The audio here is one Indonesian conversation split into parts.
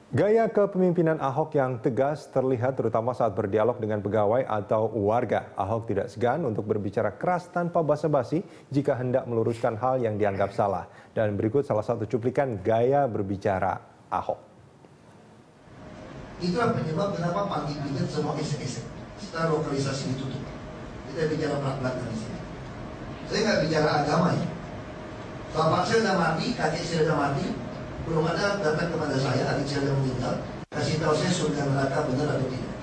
Gaya kepemimpinan Ahok yang tegas terlihat terutama saat berdialog dengan pegawai atau warga. Ahok tidak segan untuk berbicara keras tanpa basa-basi jika hendak meluruskan hal yang dianggap salah. Dan berikut salah satu cuplikan gaya berbicara Ahok. Itulah penyebab kenapa pagi bikin semua esek-esek. Setelah lokalisasi ditutup. Kita bicara belak-belakan di sini. Saya nggak bicara agama ya. Bapak saya udah mati, kakek saya udah mati. Belum ada datang kepada saya, adik saya yang meninggal, kasih tahu saya surga neraka benar atau tidak.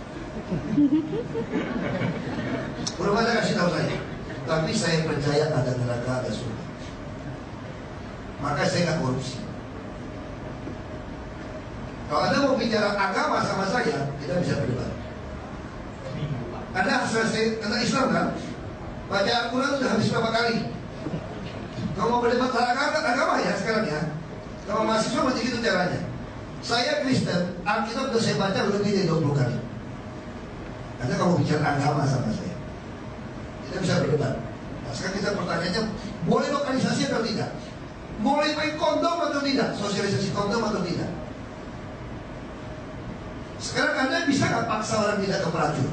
Belum ada kasih tahu saya. Tapi saya percaya ada neraka, ada surga. Maka saya nggak korupsi. Kalau Anda mau bicara agama sama saya, kita bisa berdebat. Anda anak Islam kan? Baca Al-Quran sudah habis berapa kali? Kalau mau berdebat agama ya sekarang ya. Kalau mahasiswa berarti itu caranya. Saya Kristen, Alkitab sudah saya baca lebih dari 20 kali. Anda kalau bicara agama sama saya, kita bisa berdebat. Nah, sekarang kita pertanyaannya, boleh lokalisasi atau tidak? Boleh pakai kondom atau tidak? Sosialisasi kondom atau tidak? Sekarang Anda bisa nggak paksa orang tidak ke pelacur?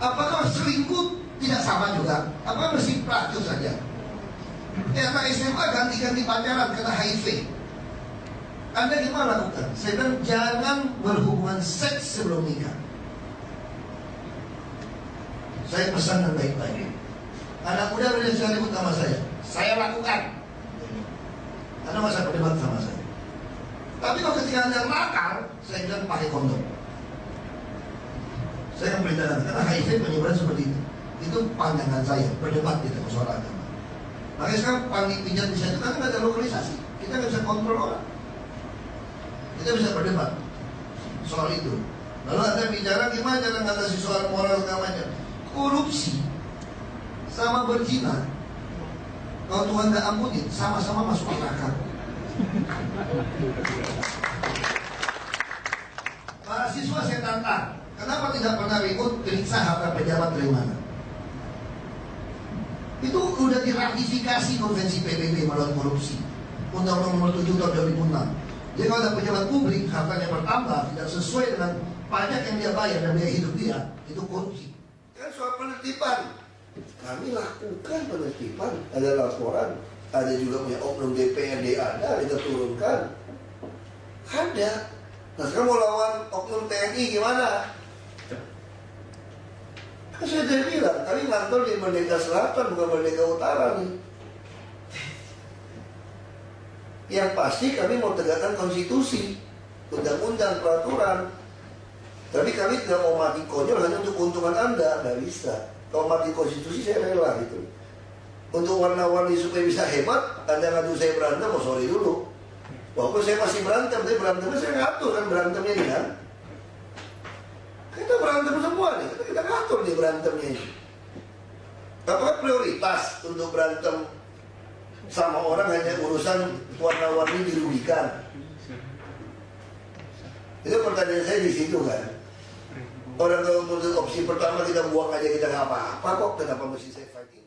Apakah selingkuh tidak sama juga? Apa mesti pelacur saja? Anak SMA ganti-ganti pacaran kena HIV. Anda gimana lakukan? Saya bilang jangan berhubungan seks sebelum nikah. Saya pesan dengan baik-baik. Anak muda boleh saya ribut sama saya lakukan. Anda masa berdebat sama saya. Tapi kalau ketika Anda nakal, saya bilang pakai kondom. Saya akan beritahu karena HIV penyebaran seperti itu. Itu pandangan saya, berdebat kita soal agama. Makanya sekarang panggil pijat di sana kan nggak ada lokalisasi, kita nggak bisa kontrol orang, kita bisa berdebat soal itu. Lalu Anda bicara gimana cara mengatasi soal moral segala macam, korupsi sama berzina, kalau Tuhan nggak ampunin, sama-sama masuk neraka. Mahasiswa saya tantang, kenapa tidak pernah ribut periksa harta pejabat dari mana? Itu udah diratifikasi konvensi PBB melawan korupsi, Undang-Undang Nomor 7 Tahun 2006. Jadi kalau ada pejabat publik hartanya bertambah tidak sesuai dengan pajak yang dia bayar dan biaya hidup dia, itu korupsi. Kan soal penertiban, kami lakukan penertiban, ada laporan, ada juga punya oknum DPRD ada kita turunkan, ada. Nah sekarang mau lawan oknum TNI gimana? Kan saya tadi bilang, kami ngantor di Merdeka Selatan, bukan Merdeka Utara nih. Yang pasti kami mau tegakkan konstitusi, undang-undang, peraturan. Tapi kami tidak mau mati konyol hanya untuk keuntungan Anda, nggak bisa. Kalau mati konstitusi saya rela gitu. Untuk warna-warni supaya bisa hebat, Anda ngadu saya berantem, oh sorry dulu. Walaupun saya masih berantem, tapi berantemnya saya ngatur kan berantemnya ini kan. Kita berantem semua nih, kita ngatur nih berantemnya ini. Apakah prioritas untuk berantem sama orang hanya urusan warna-warni dirugikan? Itu pertanyaan saya di situ kan. Orang kalau menurut opsi pertama kita buang aja kita nggak apa-apa kok, kenapa mesti saya fighting?